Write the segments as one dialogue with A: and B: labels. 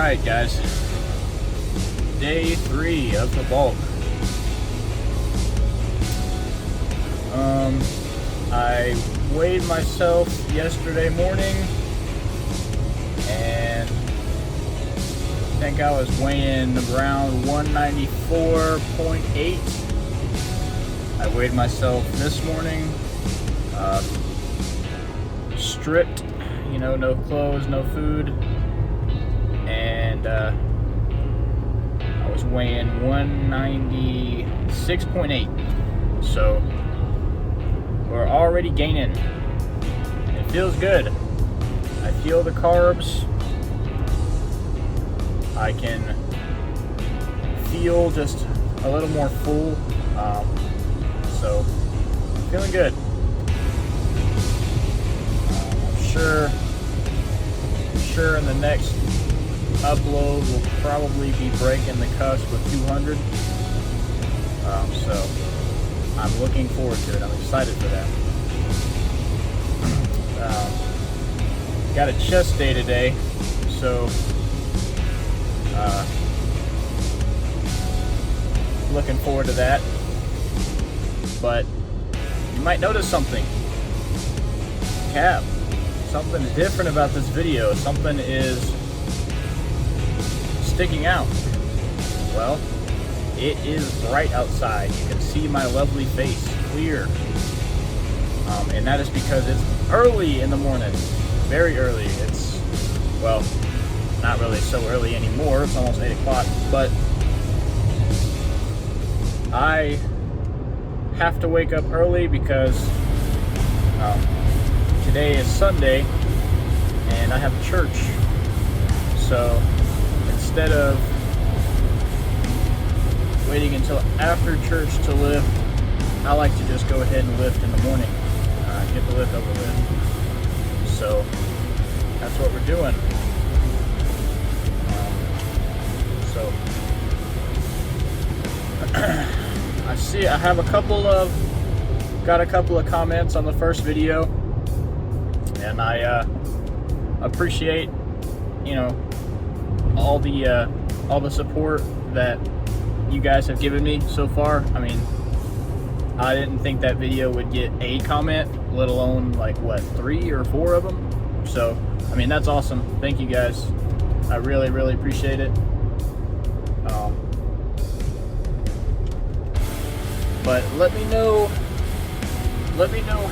A: Alright guys, day 3 of the bulk. I weighed myself yesterday morning and I think I was weighing around 194.8. I weighed myself this morning, stripped, you know, no clothes, no food, and I was weighing 196.8. So we're already gaining. It feels good. I feel the carbs. I can feel just a little more full. So feeling good. I'm sure in the next upload we'll probably be breaking the cusp with 200. So I'm looking forward to it. I'm excited for that. Got a chest day today, so looking forward to that. But you might notice something. Cap, something's different about this video. Something is sticking out. Well, it is bright outside. You can see my lovely face clear. And that is because it's early in the morning. Very early. It's, well, not really so early anymore. It's almost 8 o'clock. But I have to wake up early because today is Sunday and I have church. So instead of waiting until after church to lift, I like to just go ahead and lift in the morning, get the lift over with. So that's what we're doing. I see I have got a couple of comments on the first video, and I appreciate, you know, all the support that you guys have given me so far. I mean, I didn't think that video would get a comment, let alone like what, 3 or 4 of them. So I mean, that's awesome. Thank you guys. I really appreciate it. But let me know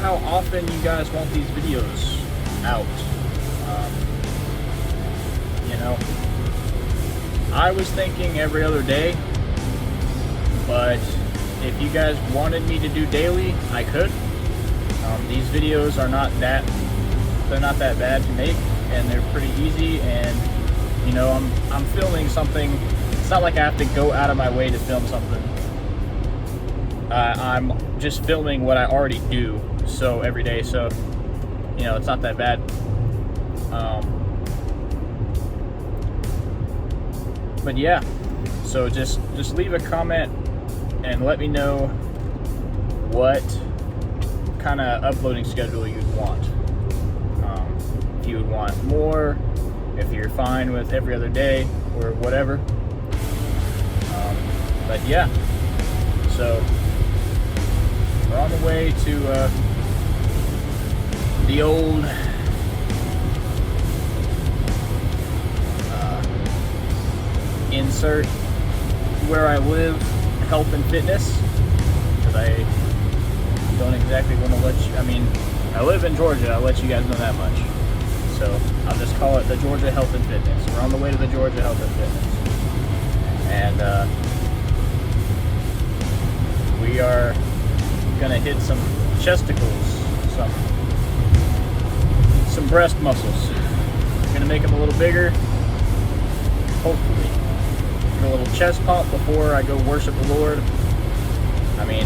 A: how often you guys want these videos out. You know, I was thinking every other day, but if you guys wanted me to do daily, I could. These videos are not that bad to make, and they're pretty easy. And you know, I'm filming something. It's not like I have to go out of my way to film something. I'm just filming what I already do so every day, so you know, it's not that bad. But yeah, so just leave a comment and let me know what kind of uploading schedule you'd want. If you would want more, if you're fine with every other day or whatever. But yeah, so we're on the way to the old insert where I live, health and fitness, because I don't exactly want to let you, I mean, I live in Georgia, I'll let you guys know that much. So I'll just call it the Georgia Health and Fitness. We're on the way to the Georgia Health and Fitness. And we are gonna hit some chesticles, some breast muscles. We're gonna make them a little bigger, hopefully. Get a little chest pump before I go worship the Lord. I mean,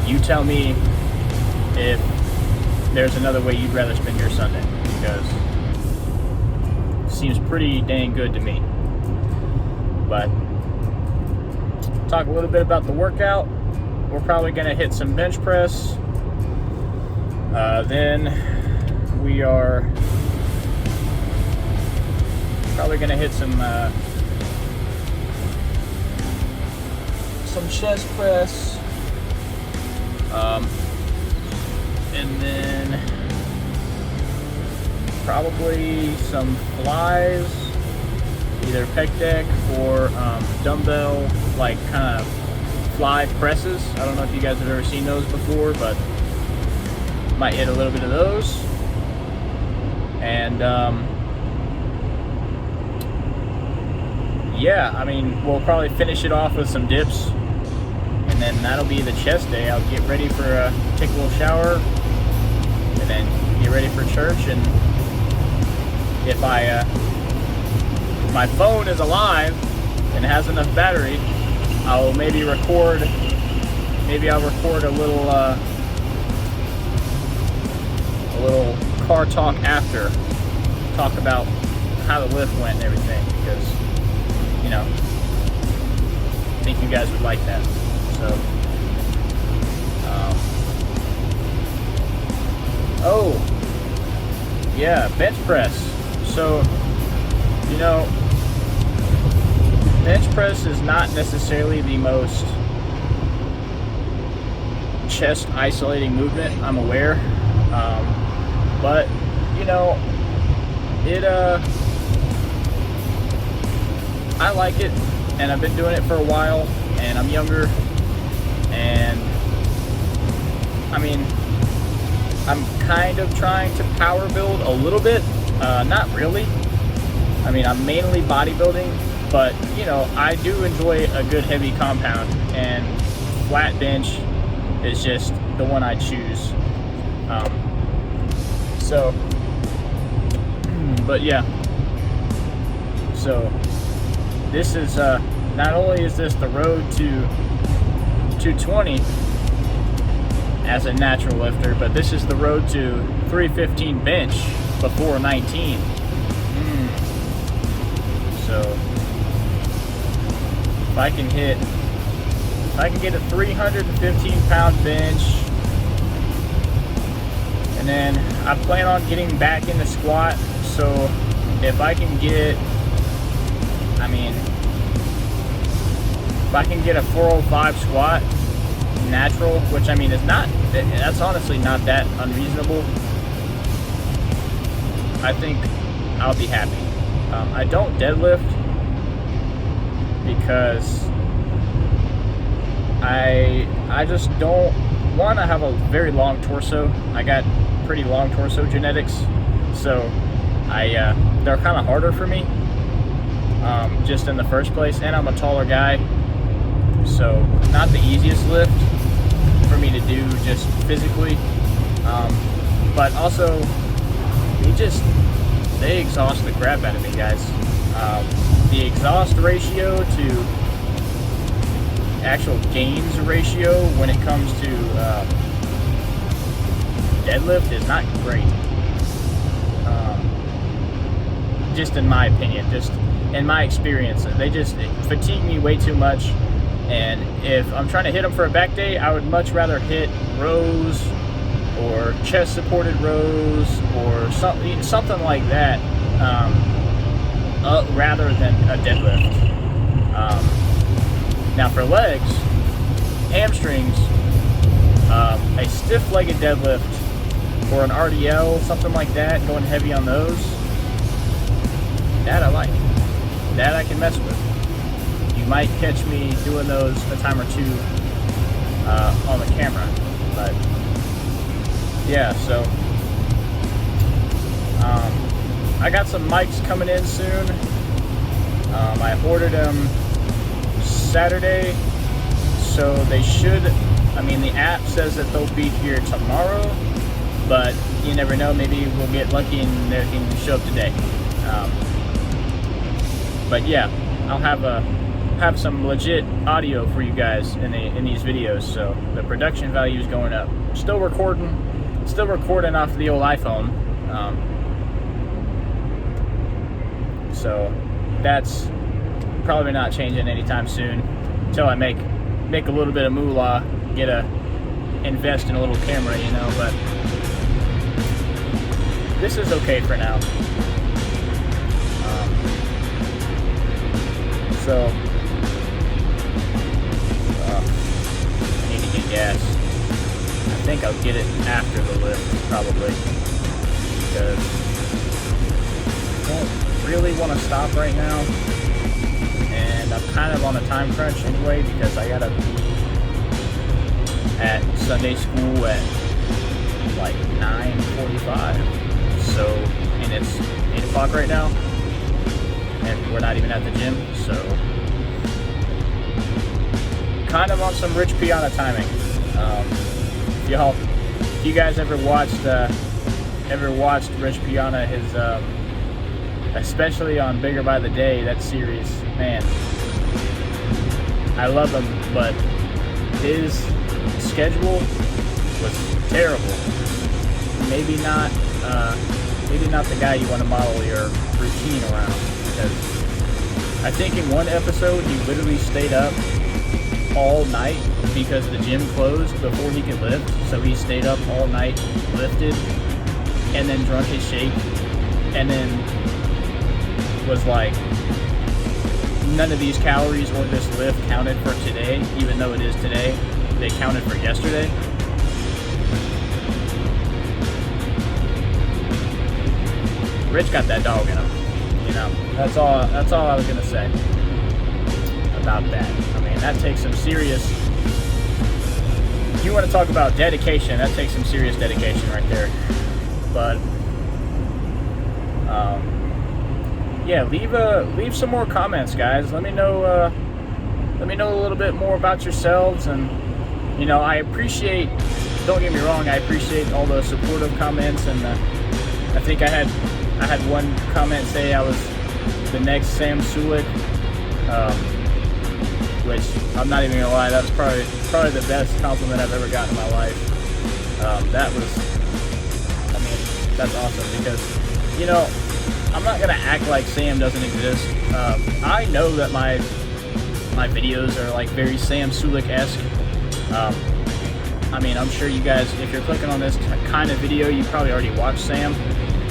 A: you tell me if there's another way you'd rather spend your Sunday, because it seems pretty dang good to me. But talk a little bit about the workout. We're probably going to hit some bench press. Then we are Probably gonna hit some chest press, and then probably some flies, either pec deck or dumbbell, like kind of fly presses. I don't know if you guys have ever seen those before, but might hit a little bit of those. And yeah, I mean, we'll probably finish it off with some dips, and then that'll be the chest day. I'll get ready for take a little shower, and then get ready for church. And if my phone is alive and has enough battery, I'll maybe record. Maybe I'll record a little car talk after, talk about how the lift went and everything, because, you know, I think you guys would like that. So, oh, yeah, bench press. So, you know, bench press is not necessarily the most chest isolating movement, I'm aware. But, you know, I like it, and I've been doing it for a while, and I'm younger, and I mean, I'm kind of trying to power build a little bit, not really. I mean, I'm mainly bodybuilding, but, you know, I do enjoy a good heavy compound, and flat bench is just the one I choose. So, but yeah, so this is, not only is this the road to 220 as a natural lifter, but this is the road to 315 bench before 19. So, if I can get a 315 pound bench, and then I plan on getting back in the squat, so if I can get, I mean, if I can get a 405 squat natural, which I mean is not, that's honestly not that unreasonable, I think I'll be happy. I don't deadlift because I just don't, one, I have a very long torso. I got pretty long torso genetics, so they're kind of harder for me, just in the first place, and I'm a taller guy, so not the easiest lift for me to do just physically, but also they exhaust the crap out of me, guys. The exhaust ratio to actual gains ratio when it comes to deadlift is not great, just in my opinion, just in my experience. They just fatigue me way too much, and if I'm trying to hit them for a back day, I would much rather hit rows or chest supported rows or something like that, rather than a deadlift. Now for legs, hamstrings, a stiff-legged deadlift or an RDL, something like that, going heavy on those, that I like. That I can mess with. You might catch me doing those a time or two on the camera, but yeah, so I got some mics coming in soon. I ordered them Saturday, so they should, I mean, the app says that they'll be here tomorrow, but you never know, maybe we'll get lucky and they can show up today. But yeah, I'll have some legit audio for you guys in these videos, so the production value is going up. Still recording off the old iPhone, so that's probably not changing anytime soon until I make a little bit of moolah, invest in a little camera, you know, but this is okay for now. So I need to get gas. I think I'll get it after the lift, probably, because I don't really want to stop right now, and I'm kind of on a time crunch anyway because I gotta be at Sunday school at like 9:45. So, and it's 8 o'clock right now, and we're not even at the gym, so kind of on some Rich Piana timing. If you guys ever watched Rich Piana, his especially on Bigger by the Day, that series, man, I love him, but his schedule was terrible. Maybe not the guy you want to model your routine around, because I think in one episode he literally stayed up all night because the gym closed before he could lift, so he stayed up all night, lifted, and then drunk his shake, and then was like, none of these calories or this lift counted for today, even though it is today. They counted for yesterday. Rich got that dog in him, you know. That's all I was gonna say about that. I mean, that takes some serious. You want to talk about dedication? That takes some serious dedication right there. But yeah, leave some more comments, guys. Let me know a little bit more about yourselves, and you know, I appreciate. Don't get me wrong, I appreciate all the supportive comments, and I think I had one comment say I was the next Sam Sulik, which I'm not even gonna lie, that was probably the best compliment I've ever gotten in my life. That's awesome, because, you know, I'm not gonna act like Sam doesn't exist. I know that my videos are like very Sam Sulik-esque. I mean, I'm sure you guys, if you're clicking on this kind of video, you probably already watched Sam.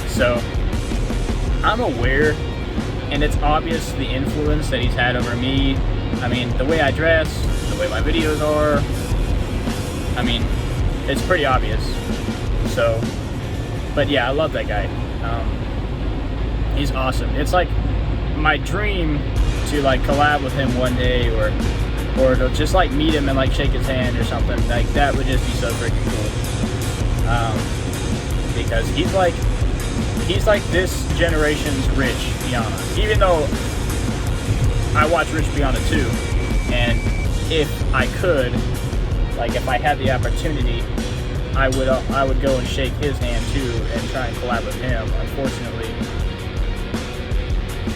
A: So I'm aware, and it's obvious the influence that he's had over me. I mean, the way I dress, the way my videos are, I mean, it's pretty obvious. So, but yeah, I love that guy. He's awesome. It's like my dream to like collab with him one day, or to just like meet him and like shake his hand or something. Like, that would just be so freaking cool. Because he's like this generation's Rich Piana. Even though I watch Rich Piana too, and if I could, like if I had the opportunity, I would go and shake his hand too and try and collab with him. Unfortunately,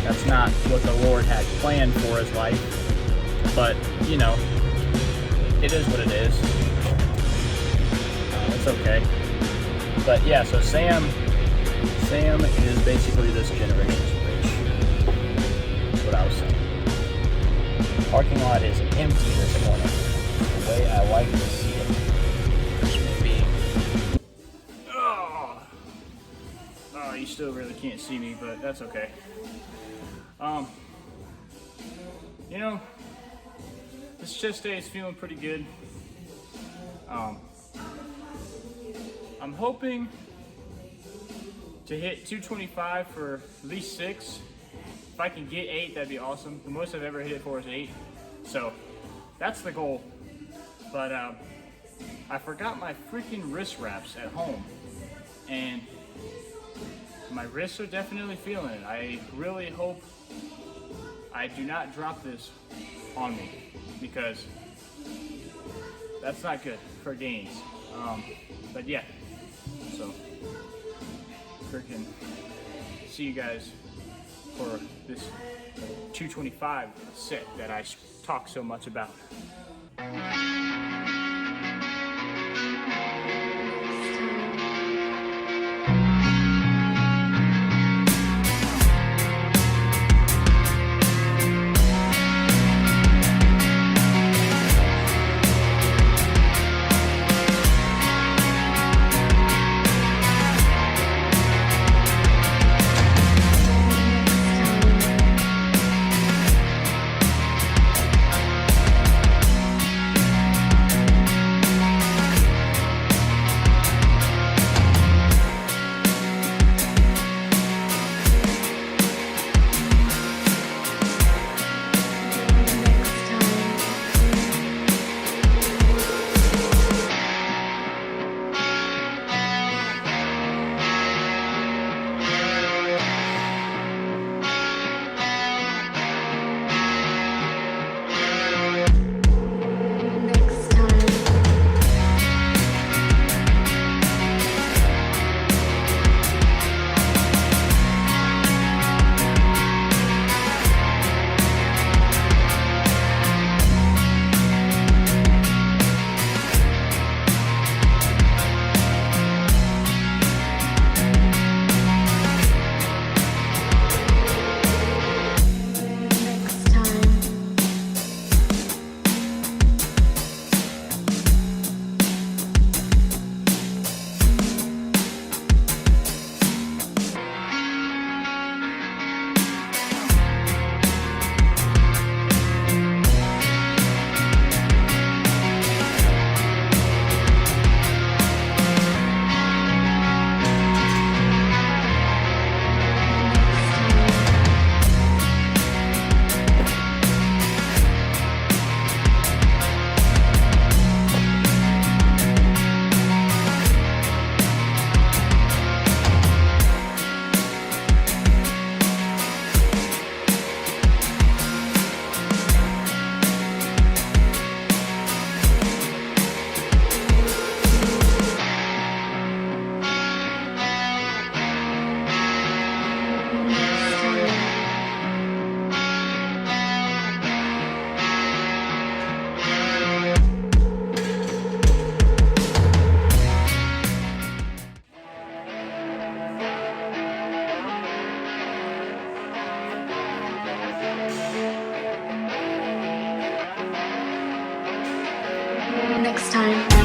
A: that's not what the Lord had planned for his life. But, you know, it is what it is. It's okay. But yeah, so Sam is basically this generation's Rich. That's what I was saying. The parking lot is empty this morning, the way I like to see it. Which may be... Oh, you still really can't see me, but that's okay. You know, this chest day is feeling pretty good. I'm hoping to hit 225 for at least 6. If I can get 8, that'd be awesome. The most I've ever hit it for is 8. So that's the goal. But I forgot my freaking wrist wraps at home, and my wrists are definitely feeling it. I really hope I do not drop this on me, because that's not good for gains. But yeah, so freaking see you guys for this 225 set that I talk so much about.
B: time.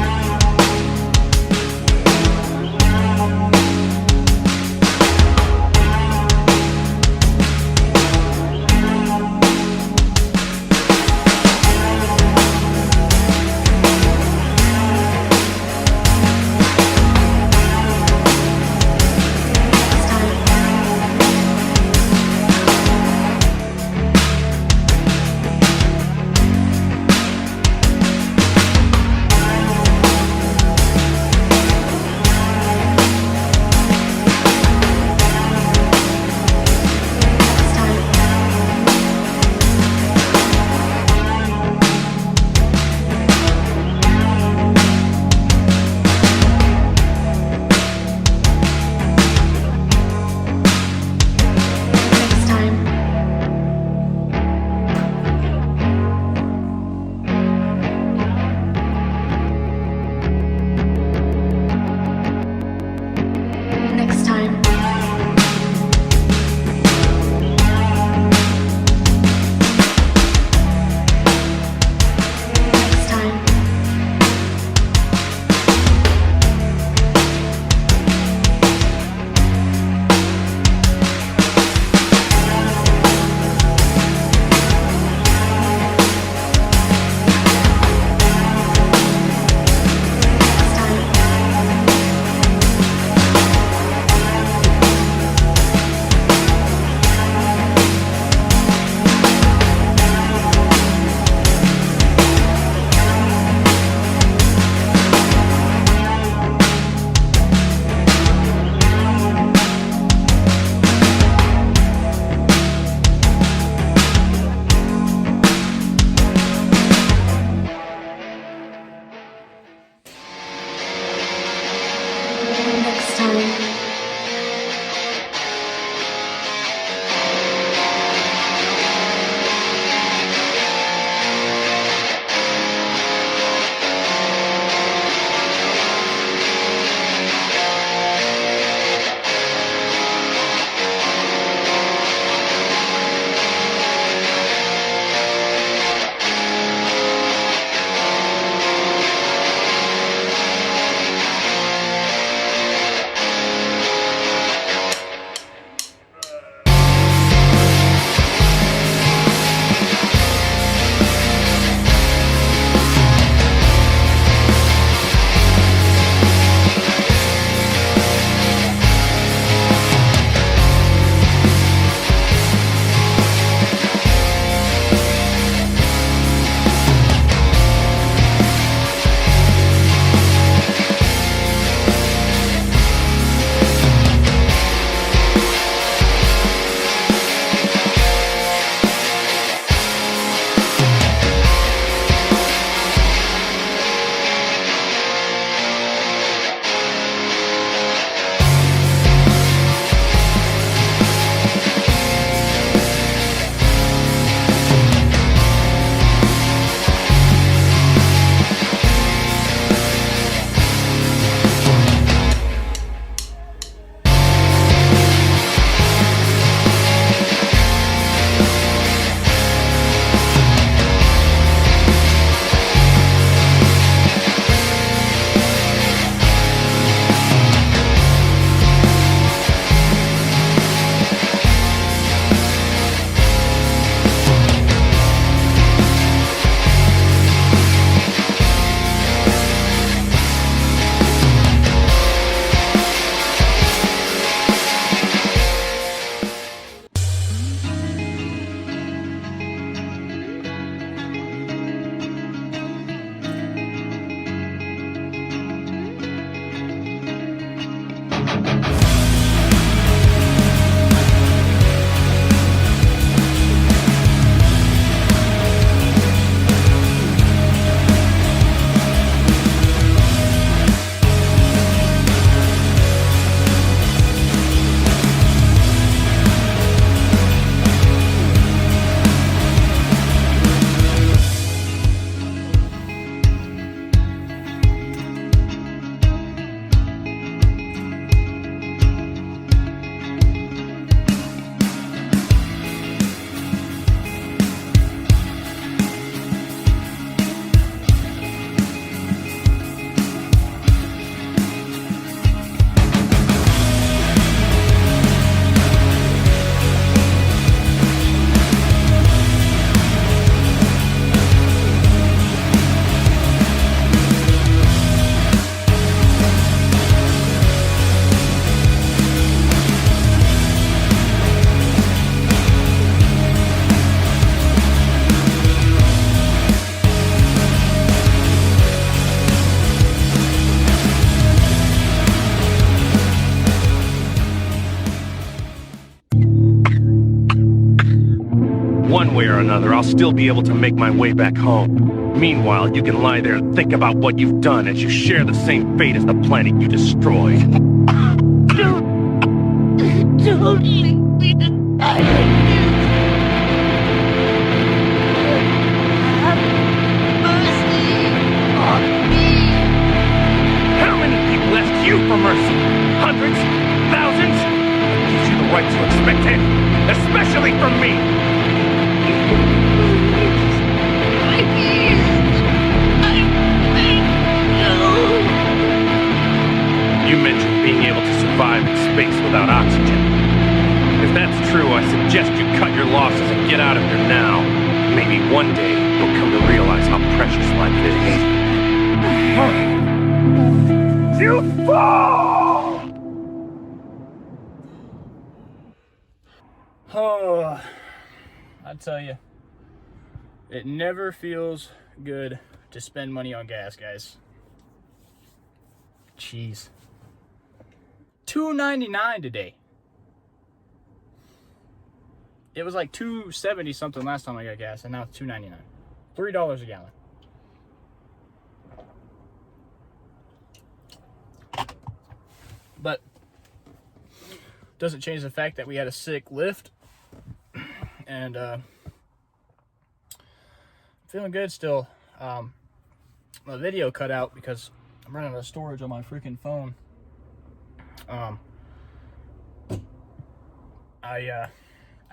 B: one way or another, I'll still be able to make my way back home. Meanwhile, you can lie there and think about what you've done as you share the same fate as the planet you destroyed.
C: Don't leave me to die like this. Have mercy on me.
B: How many people ask you for mercy? Hundreds? Thousands? It gives you the right to expect it, especially from me. You mentioned being able to survive in space without oxygen. If that's true, I suggest you cut your losses and get out of here now. Maybe one day you'll come to realize how precious life is. You fall!
A: Oh, I tell you, it never feels good to spend money on gas, guys. Jeez. $2.99 today. It was like $2.70 something last time I got gas, and now it's $2.99. $3 a gallon. But doesn't change the fact that we had a sick lift, and feeling good still. My video cut out because I'm running out of storage on my freaking phone. I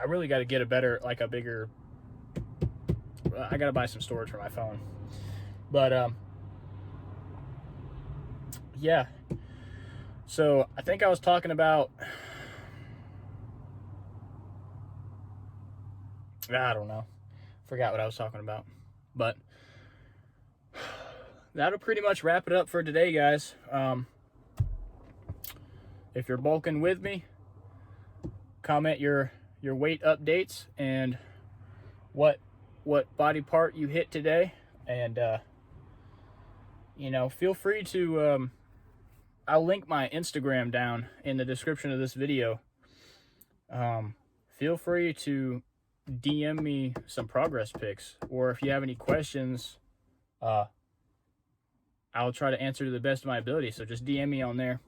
A: really got to get a better, like a bigger, I got to buy some storage for my phone. But, yeah. So, I think I was talking about, I don't know. Forgot what I was talking about. But, that'll pretty much wrap it up for today, guys. If you're bulking with me, comment your weight updates and what body part you hit today, and you know, feel free to I'll link my Instagram down in the description of this video. Feel free to DM me some progress pics, or if you have any questions, I'll try to answer to the best of my ability. So just DM me on there.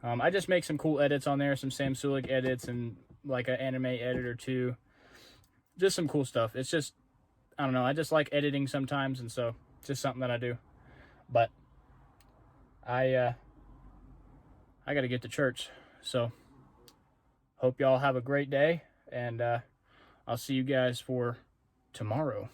A: I just make some cool edits on there, some Samsulic edits, and like an anime edit or two. Just some cool stuff. It's just, I don't know, I just like editing sometimes, and so it's just something that I do. But I got to get to church. So hope y'all have a great day, and I'll see you guys for tomorrow.